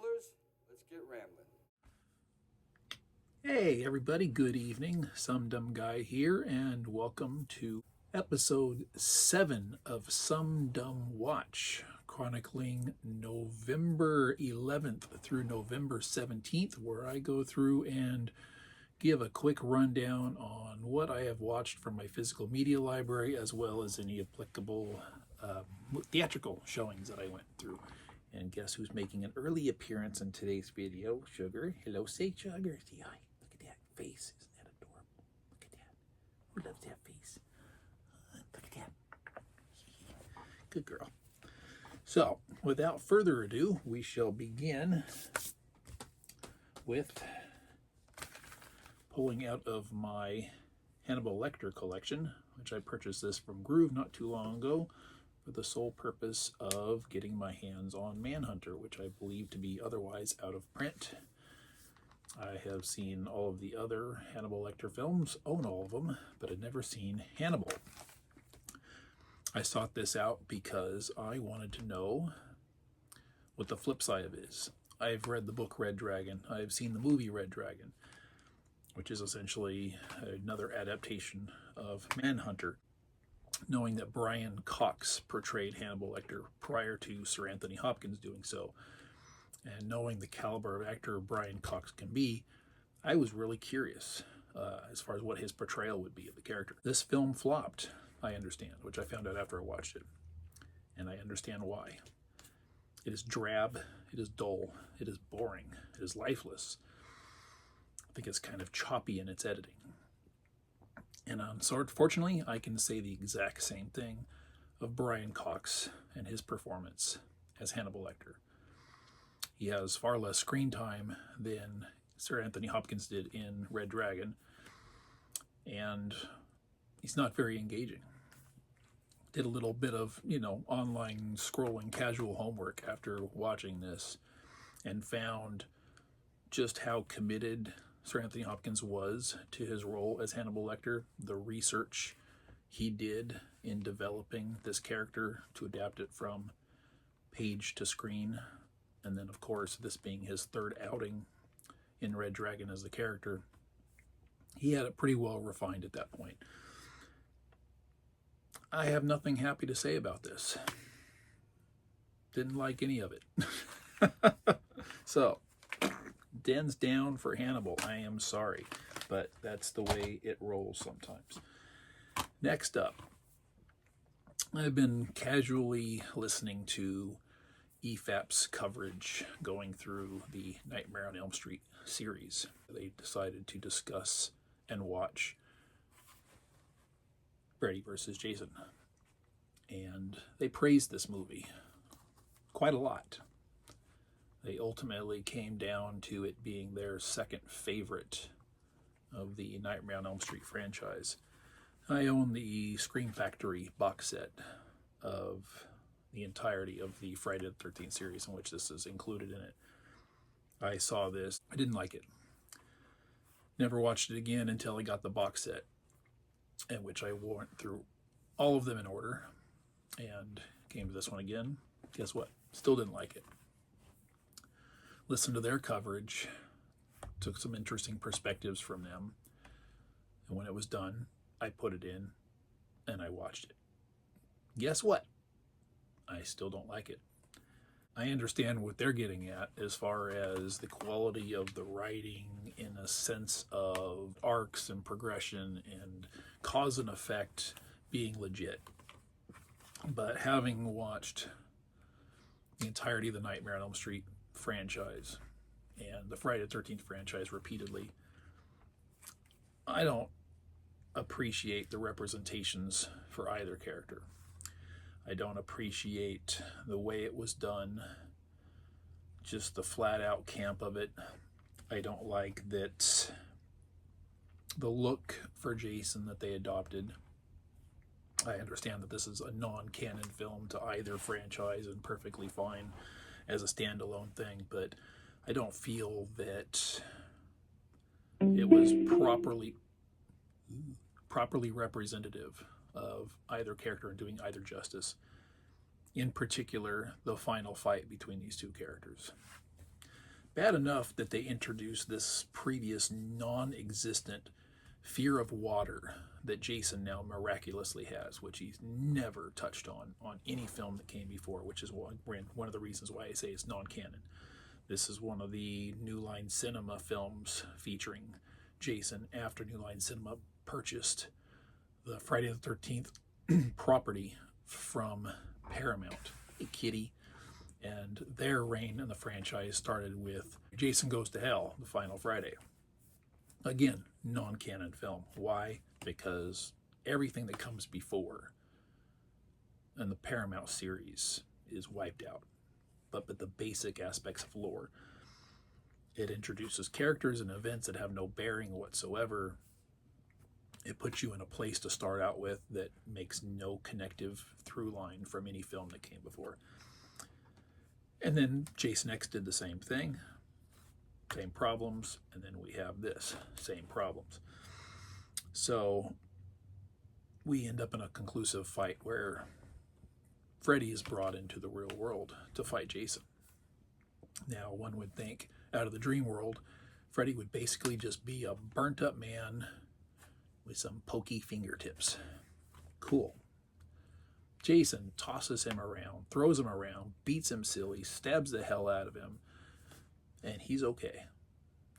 ramblers, let's get rambling. Hey everybody, good evening. Some Dumb Guy here, and welcome to episode 7 of SumDumWatch, chronicling November 11th through November 17th, where I go through and give a quick rundown on what I have watched from my physical media library, as well as any applicable theatrical showings that I went through. And guess who's making an early appearance in today's video? Sugar. Hello, say Sugar. Say hi. Look at that face. Isn't that adorable? Look at that. Who loves that face? Look at that. Good girl. So, without further ado, we shall begin with pulling out of my Hannibal Lecter collection, which I purchased this from Groove not too long ago, for the sole purpose of getting my hands on Manhunter, which I believe to be otherwise out of print. I have seen all of the other Hannibal Lecter films, own all of them, but I've never seen Hannibal. I sought this out because I wanted to know what the flip side of it is. I've read the book Red Dragon. I've seen the movie Red Dragon, which is essentially another adaptation of Manhunter, knowing that Brian Cox portrayed Hannibal Lecter prior to Sir Anthony Hopkins doing so, and knowing the caliber of actor Brian Cox can be, I was really curious as far as what his portrayal would be of the character. This film flopped, I understand, which I found out after I watched it, and I understand why. It is drab, it is dull, it is boring, it is lifeless. I think it's kind of choppy in its editing. And unfortunately, I can say the exact same thing of Brian Cox and his performance as Hannibal Lecter. He has far less screen time than Sir Anthony Hopkins did in Red Dragon, and he's not very engaging. Did a little bit of, online scrolling casual homework after watching this, and found just how committed Sir Anthony Hopkins was to his role as Hannibal Lecter, the research he did in developing this character to adapt it from page to screen, and then of course this being his third outing in Red Dragon as the character. He had it pretty well refined at that point. I have nothing happy to say about this. Didn't like any of it. So, Den's down for Hannibal. I am sorry, but that's the way it rolls sometimes. Next up, I've been casually listening to EFAP's coverage going through the Nightmare on Elm Street series. They decided to discuss and watch Freddy vs. Jason, and they praised this movie quite a lot. They ultimately came down to it being their second favorite of the Nightmare on Elm Street franchise. I own the Scream Factory box set of the entirety of the Friday the 13th series, in which this is included in it. I saw this. I didn't like it. Never watched it again until I got the box set, in which I went through all of them in order and came to this one again. Guess what? Still didn't like it. Listened to their coverage, took some interesting perspectives from them, and when it was done, I put it in and I watched it. Guess what? I still don't like it. I understand what they're getting at as far as the quality of the writing in a sense of arcs and progression and cause and effect being legit. But having watched the entirety of the Nightmare on Elm Street franchise and the Friday the 13th franchise repeatedly, I don't appreciate the representations for either character. I don't appreciate the way it was done, just the flat out camp of it. I don't like that the look for Jason that they adopted. I understand that this is a non-canon film to either franchise and perfectly fine as a standalone thing, but I don't feel that it was properly representative of either character and doing either justice. In particular, the final fight between these two characters. Bad enough that they introduced this previous non-existent fear of water that Jason now miraculously has, which he's never touched on any film that came before, which is one of the reasons why I say it's non-canon. This is one of the New Line Cinema films featuring Jason after New Line Cinema purchased the Friday the 13th property from Paramount. Hey, kitty. And their reign in the franchise started with Jason Goes to Hell, the final Friday. Again, non-canon film. Why? Because everything that comes before in the Paramount series is wiped out. But the basic aspects of lore. It introduces characters and events that have no bearing whatsoever. It puts you in a place to start out with that makes no connective through line from any film that came before. And then Jason X did the same thing. Same problems. And then we have this. Same problems. So we end up in a conclusive fight where Freddy is brought into the real world to fight Jason. Now, one would think out of the dream world, Freddy would basically just be a burnt up man with some pokey fingertips. Cool. Jason tosses him around, throws him around, beats him silly, stabs the hell out of him, and he's okay.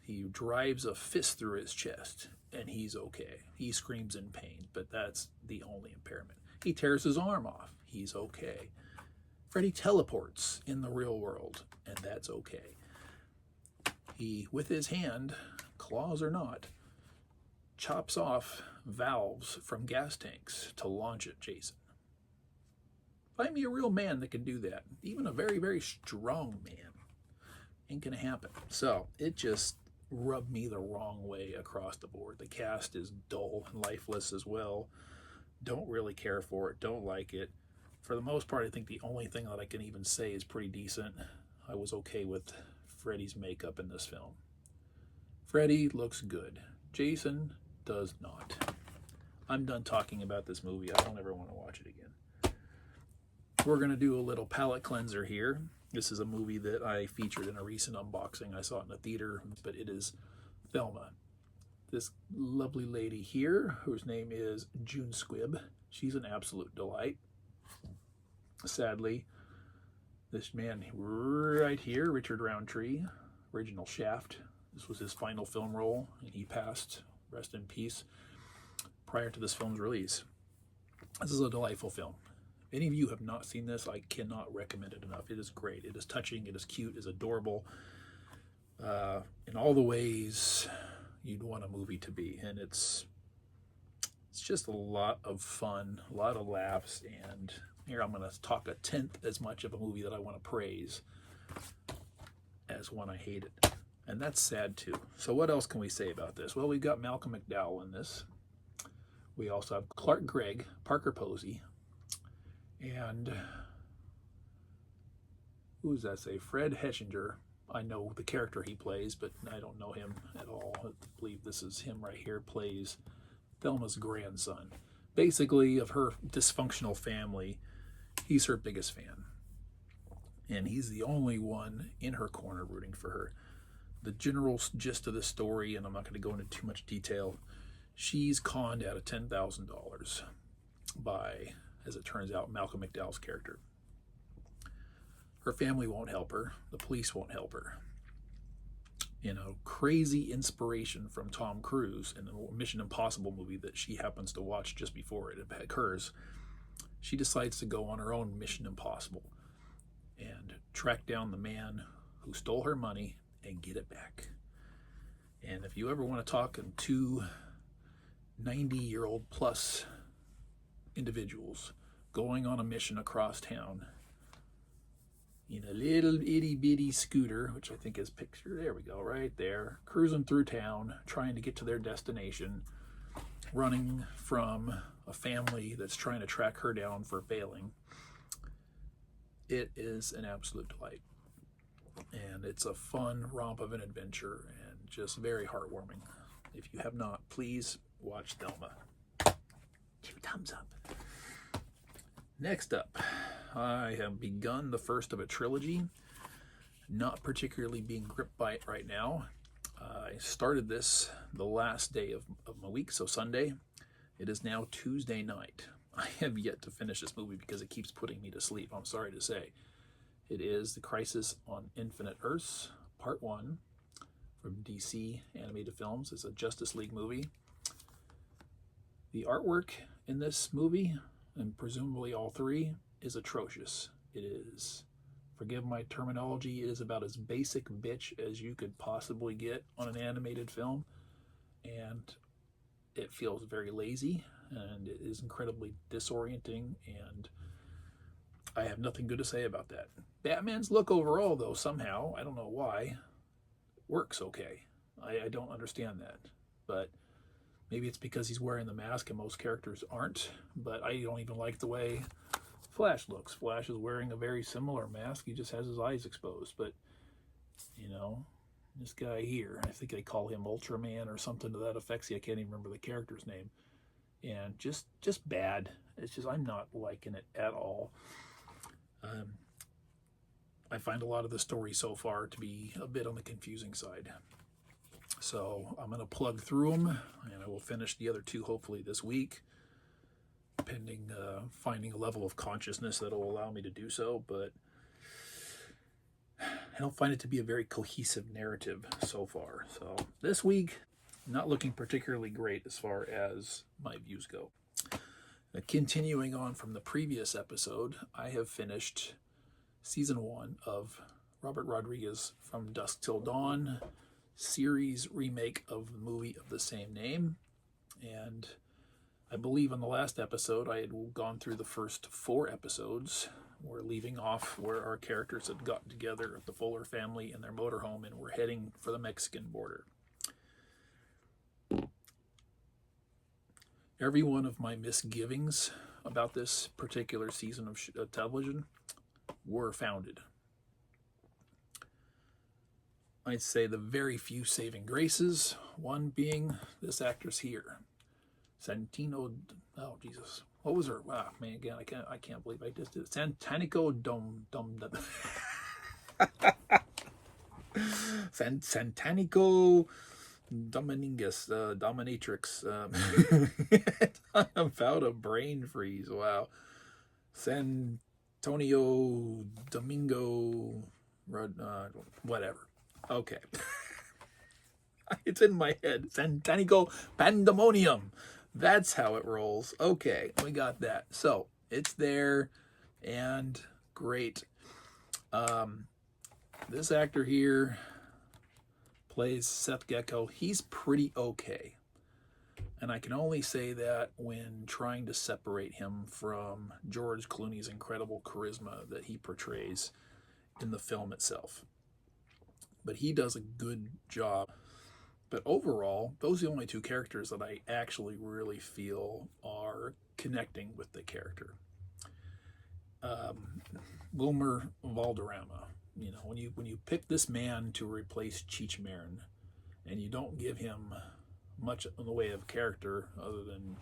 He drives a fist through his chest, and he's okay. He screams in pain, but that's the only impairment. He tears his arm off. He's okay. Freddy teleports in the real world, and that's okay. He, with his hand, claws or not, chops off valves from gas tanks to launch at Jason. Find me a real man that can do that. Even a very, very strong man. Ain't gonna happen. So it just rubbed me the wrong way across the board. The cast is dull and lifeless as well. Don't really care for it. Don't like it. For the most part, I think the only thing that I can even say is pretty decent. I was okay with Freddy's makeup in this film. Freddy looks good. Jason does not. I'm done talking about this movie. I don't ever want to watch it again. We're going to do a little palate cleanser here. This is a movie that I featured in a recent unboxing. I saw it in a theater, but it is Thelma. This lovely lady here, whose name is June Squibb, she's an absolute delight. Sadly, this man right here, Richard Roundtree, original Shaft, this was his final film role, and he passed, rest in peace, prior to this film's release. This is a delightful film. If any of you have not seen this, I cannot recommend it enough. It is great. It is touching. It is cute. It is adorable. In all the ways you'd want a movie to be. And it's just a lot of fun, a lot of laughs. And here I'm going to talk a tenth as much of a movie that I want to praise as one I hated. And that's sad too. So what else can we say about this? Well, we've got Malcolm McDowell in this. We also have Clark Gregg, Parker Posey, and who does that say? Fred Hechinger. I know the character he plays, but I don't know him at all. I believe this is him right here, plays Thelma's grandson. Basically, of her dysfunctional family, he's her biggest fan. And he's the only one in her corner rooting for her. The general gist of the story, and I'm not going to go into too much detail, she's conned out of $10,000 by, as it turns out, Malcolm McDowell's character. Her family won't help her. The police won't help her. You know, crazy inspiration from Tom Cruise in the Mission Impossible movie that she happens to watch just before it occurs. She decides to go on her own Mission Impossible and track down the man who stole her money and get it back. And if you ever want to talk to two 90-year-old plus individuals going on a mission across town in a little itty-bitty scooter, which I think is pictured, there we go, right there, cruising through town, trying to get to their destination, running from a family that's trying to track her down for failing. It is an absolute delight. And it's a fun romp of an adventure and just very heartwarming. If you have not, please watch Thelma. 2 thumbs up. Next up, I have begun the first of a trilogy. Not particularly being gripped by it right now. I started this the last day of my week, so Sunday. It is now Tuesday night. I have yet to finish this movie because it keeps putting me to sleep, I'm sorry to say. It is The Crisis on Infinite Earths, Part 1, from DC Animated Films. It's a Justice League movie. The artwork in this movie, and presumably all three, is atrocious. It is, forgive my terminology, it is about as basic bitch as you could possibly get on an animated film. And it feels very lazy, and it is incredibly disorienting, and I have nothing good to say about that. Batman's look overall, though, somehow, I don't know why, works okay. I don't understand that. But maybe it's because he's wearing the mask and most characters aren't. But I don't even like the way Flash looks. Flash is wearing a very similar mask. He just has his eyes exposed. But, you know, this guy here, I think they call him Ultraman or something to that effect. See, I can't even remember the character's name. And just bad. It's just, I'm not liking it at all. I find a lot of the story so far to be a bit on the confusing side. So I'm going to plug through them, and I will finish the other two hopefully this week, pending finding a level of consciousness that will allow me to do so. But I don't find it to be a very cohesive narrative so far. So this week, not looking particularly great as far as my views go. Continuing on from the previous episode, I have finished Season 1 of Robert Rodriguez' From Dusk Till Dawn series remake of the movie of the same name. And I believe on the last episode I had gone through the first 4 episodes. We're leaving off where our characters had gotten together at the Fuller family in their motorhome and we're heading for the Mexican border. Every one of my misgivings about this particular season of television were founded. I'd say the very few saving graces, one being this actress here, Santino. Oh Jesus, what was her? Wow, man, again, I can't believe I just did it. Santanico Santanico Dominguez, Dominatrix. I'm about a brain freeze. Wow. Santonio Domingo, whatever. Okay. It's in my head. Santanico Pandemonium. That's how it rolls. Okay, we got that. So it's there and great. This actor here plays Seth Gecko. He's pretty okay. And I can only say that when trying to separate him from George Clooney's incredible charisma that he portrays in the film itself. But he does a good job. But overall, those are the only 2 characters that I actually really feel are connecting with the character. Wilmer Valderrama. You know, when you pick this man to replace Cheech Marin, and you don't give him much in the way of character other than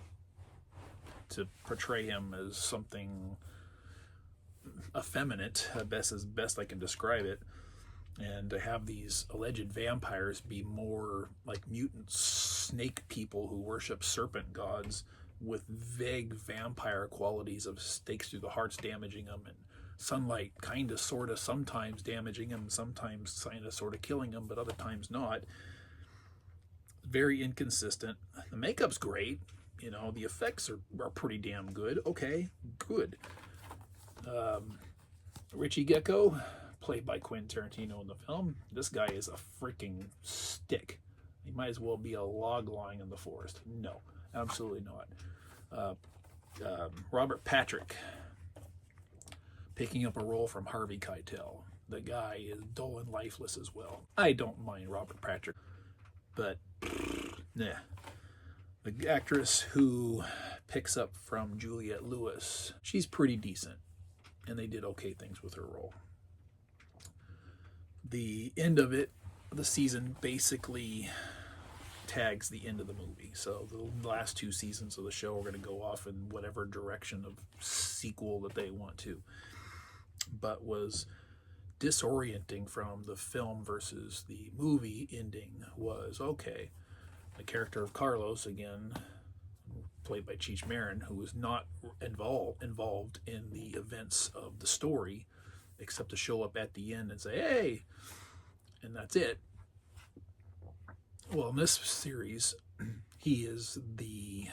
to portray him as something effeminate, as best I can describe it, and to have these alleged vampires be more like mutant snake people who worship serpent gods with vague vampire qualities of stakes through the hearts damaging them, and sunlight kind of sort of sometimes damaging him, sometimes kind of sort of killing him, but other times not. Very inconsistent. The makeup's great. You know, the effects are pretty damn good. Okay, good. Richie Gecko, played by Quentin Tarantino in the film. This guy is a freaking stick. He might as well be a log lying in the forest. No, absolutely not. Robert Patrick, picking up a role from Harvey Keitel. The guy is dull and lifeless as well. I don't mind Robert Patrick, but nah. The actress who picks up from Juliette Lewis, she's pretty decent, and they did okay things with her role. The end of it, the season, basically tags the end of the movie. So the last 2 seasons of the show are going to go off in whatever direction of sequel that they want to. But was disorienting from the film versus the movie ending was, okay, the character of Carlos, again, played by Cheech Marin, who was not involved in the events of the story, except to show up at the end and say, hey, and that's it. Well, in this series, he is the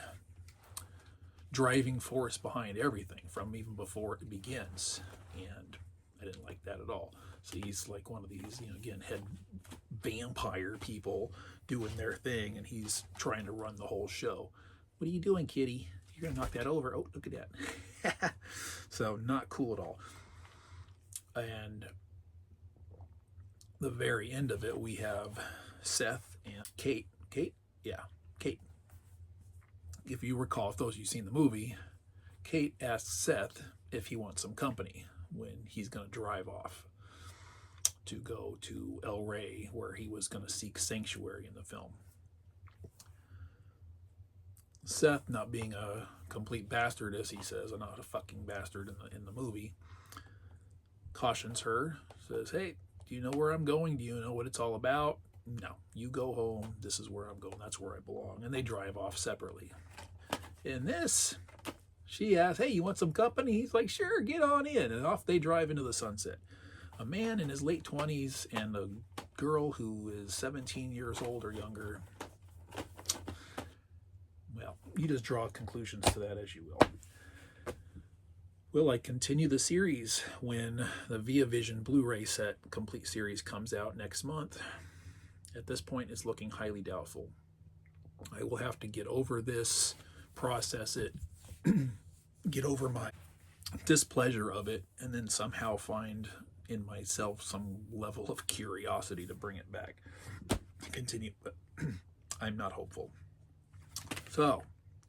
driving force behind everything from even before it begins. And I didn't like that at all. So he's like one of these, again, head vampire people doing their thing, and he's trying to run the whole show. What are you doing, kitty? You're going to knock that over. Oh, look at that. So not cool at all. And the very end of it, we have Seth and Kate. Kate? Yeah, Kate. If you recall, if those of you seen the movie, Kate asks Seth if he wants some company when he's going to drive off to go to El Rey, where he was going to seek sanctuary in the film. Seth, not being a complete bastard, as he says, and not a fucking bastard in the movie, cautions her, says, hey, do you know where I'm going? Do you know what it's all about? No, you go home. This is where I'm going. That's where I belong. And they drive off separately. In this, she asks, hey, you want some company? He's like, sure, get on in. And off they drive into the sunset. A man in his late 20s and a girl who is 17 years old or younger. Well, you just draw conclusions to that as you will. Will I continue the series when the Via Vision Blu-ray set complete series comes out next month? At this point, it's looking highly doubtful. I will have to get over this, process it, get over my displeasure of it, and then somehow find in myself some level of curiosity to bring it back. Continue, but I'm not hopeful. So,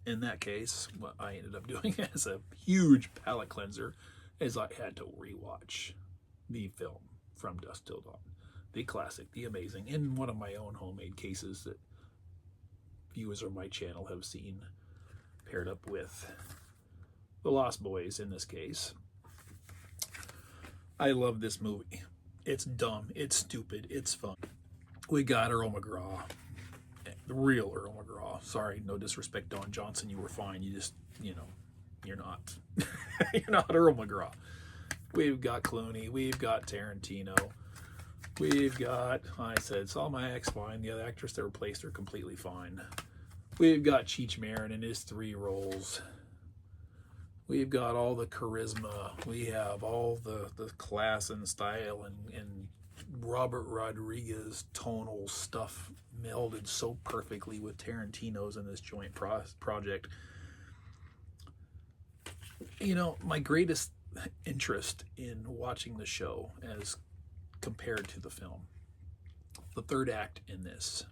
in that case, what I ended up doing as a huge palate cleanser is I had to rewatch the film From Dusk Till Dawn. The classic, the amazing, in one of my own homemade cases that viewers of my channel have seen, paired up with The Lost Boys in this case. I love this movie. It's dumb, it's stupid, it's fun. We got Earl McGraw. The real Earl McGraw. Sorry, no disrespect, Don Johnson. You were fine. You just, you're not. You're not Earl McGraw. We've got Clooney. We've got Tarantino. We've got, I said, Salma Hayek's fine. The other actress that replaced her completely fine. We've got Cheech Marin in his 3 roles. We've got all the charisma. We have all the class and style and Robert Rodriguez tonal stuff melded so perfectly with Tarantino's in this joint project. My greatest interest in watching the show as compared to the film, the third act in this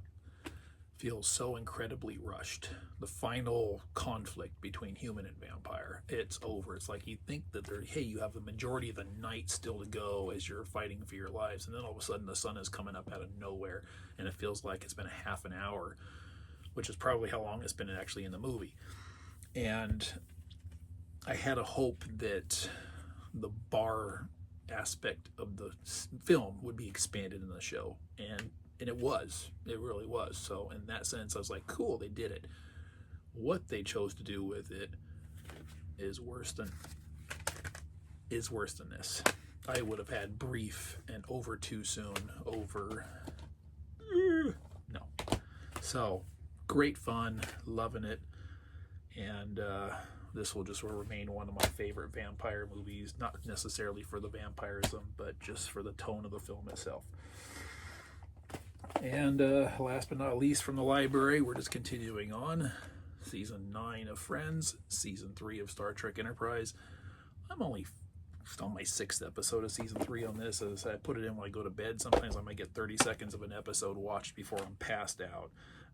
feels so incredibly rushed. The final conflict between human and vampire, it's over. It's like you think that you have the majority of the night still to go as you're fighting for your lives, and then all of a sudden the sun is coming up out of nowhere, and it feels like it's been a half an hour, which is probably how long it's been actually in the movie. And I had a hope that the bar aspect of the film would be expanded in the show, and it really was. So in that sense, I was like, cool, they did it. What they chose to do with it is worse than this. I would have had brief and over too soon, no. So great fun, loving it, and this will just remain one of my favorite vampire movies, not necessarily for the vampirism, but just for the tone of the film itself. And last but not least, from the library, we're just continuing on. Season 9 of Friends, Season 3 of Star Trek Enterprise. I'm only on my 6th episode of Season 3 on this. As I put it in when I go to bed. Sometimes I might get 30 seconds of an episode watched before I'm passed out.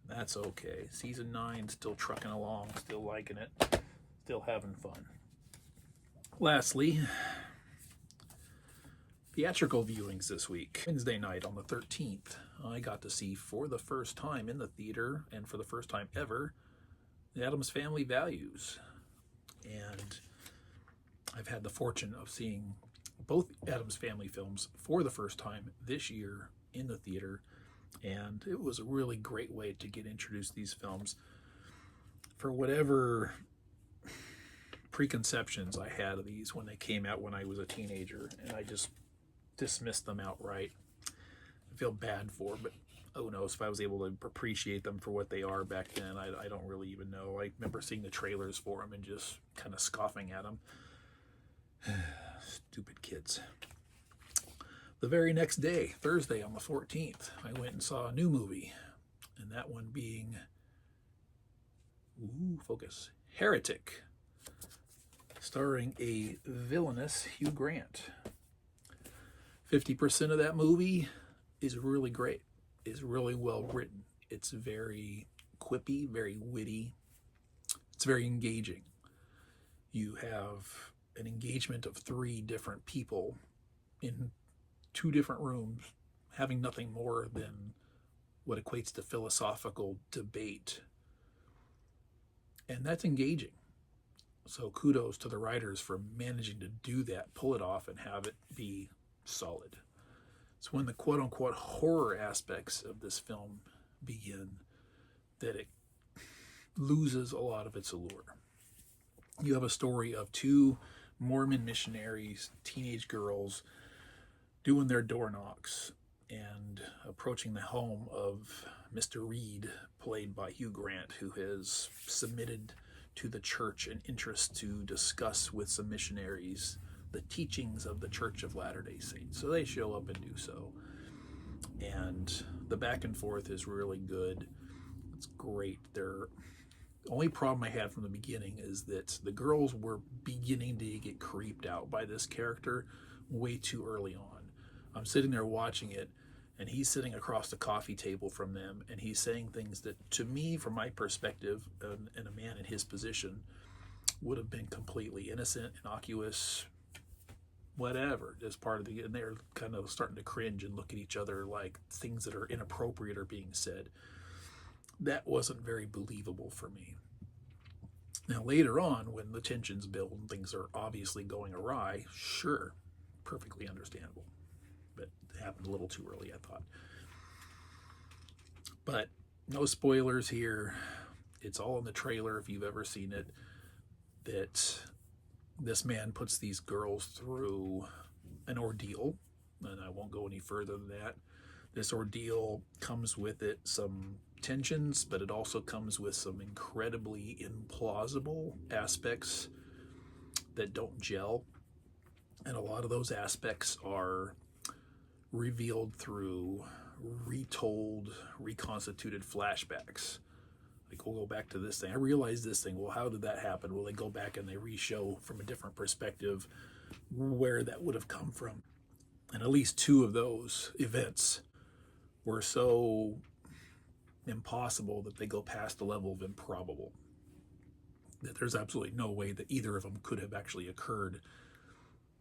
That's okay. Season 9, still trucking along, still liking it, still having fun. Lastly, theatrical viewings this week. Wednesday night on the 13th, I got to see for the first time in the theater, and for the first time ever, The Addams Family Values. And I've had the fortune of seeing both Addams Family films for the first time this year in the theater, and it was a really great way to get introduced to these films. For whatever preconceptions I had of these when they came out when I was a teenager, and I just dismissed them outright. I feel bad for, but who knows if I was able to appreciate them for what they are back then. I don't really even know. I remember seeing the trailers for them and just kind of scoffing at them. Stupid kids. The very next day, Thursday on the 14th, I went and saw a new movie, and that one being, focus, Heretic, starring a villainous Hugh Grant. 50% of that movie is really great. It's really well written. It's very quippy, very witty. It's very engaging. You have an engagement of 3 different people in 2 different rooms, having nothing more than what equates to philosophical debate. And that's engaging. So kudos to the writers for managing to do that, pull it off, and have it be solid. It's when the quote-unquote horror aspects of this film begin that it loses a lot of its allure. You have a story of 2 Mormon missionaries, teenage girls, doing their door knocks and approaching the home of Mr. Reed, played by Hugh Grant, who has submitted to the church an interest to discuss with some missionaries the teachings of the Church of Latter-day Saints. So they show up and do so. And the back and forth is really good. It's great. The only problem I had from the beginning is that the girls were beginning to get creeped out by this character way too early on. I'm sitting there watching it, and he's sitting across the coffee table from them, and he's saying things that, to me, from my perspective, and a man in his position, would have been completely innocent, innocuous, whatever, as part of the, and they're kind of starting to cringe and look at each other like things that are inappropriate are being said. That wasn't very believable for me. Now, later on, when the tensions build and things are obviously going awry, sure, perfectly understandable. But it happened a little too early, I thought. But no spoilers here. It's all in the trailer if you've ever seen it, that this man puts these girls through an ordeal, and I won't go any further than that. This ordeal comes with it some tensions, but it also comes with some incredibly implausible aspects that don't gel. And a lot of those aspects are revealed through retold, reconstituted flashbacks. Like, we'll go back to this thing. I realized this thing. Well, how did that happen? Well, they go back and they re-show from a different perspective where that would have come from. And at least 2 of those events were so impossible that they go past the level of improbable. That there's absolutely no way that either of them could have actually occurred,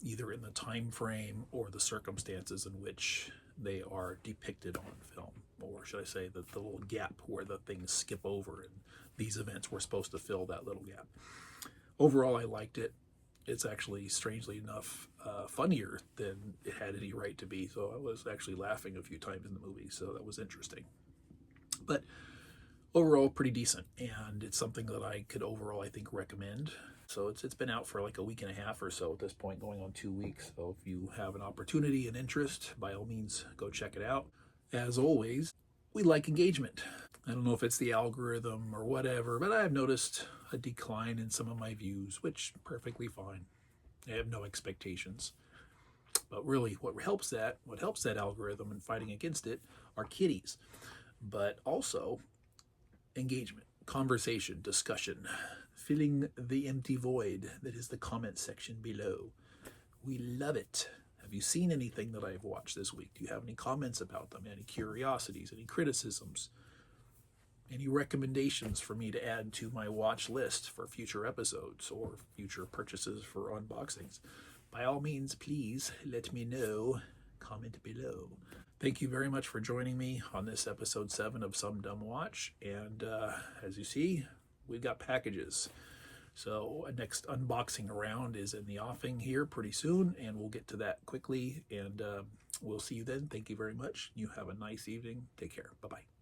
either in the time frame or the circumstances in which they are depicted on film. Or should I say that the little gap where the things skip over, and these events were supposed to fill that little gap. Overall, I liked it. It's actually, strangely enough, funnier than it had any right to be. So I was actually laughing a few times in the movie, so that was interesting. But overall, pretty decent, and it's something that I could overall, I think, recommend. So it's been out for like a week and a half or so at this point, going on 2 weeks. So if you have an opportunity and interest, by all means, go check it out. As always, we like engagement. I don't know if it's the algorithm or whatever, but I've noticed a decline in some of my views, which perfectly fine. I have no expectations. But really, what helps that algorithm and fighting against it are kitties. But also engagement, conversation, discussion, filling the empty void that is the comment section below. We love it. Have you seen anything that I've watched this week? Do you have any comments about them? Any curiosities? Any criticisms? Any recommendations for me to add to my watch list for future episodes or future purchases for unboxings? By all means, please let me know. Comment below. Thank you very much for joining me on this episode 7 of SumDumWatch. And as you see, we've got packages. So next unboxing around is in the offing here pretty soon, and we'll get to that quickly, and we'll see you then. Thank you very much. You have a nice evening. Take care. Bye-bye.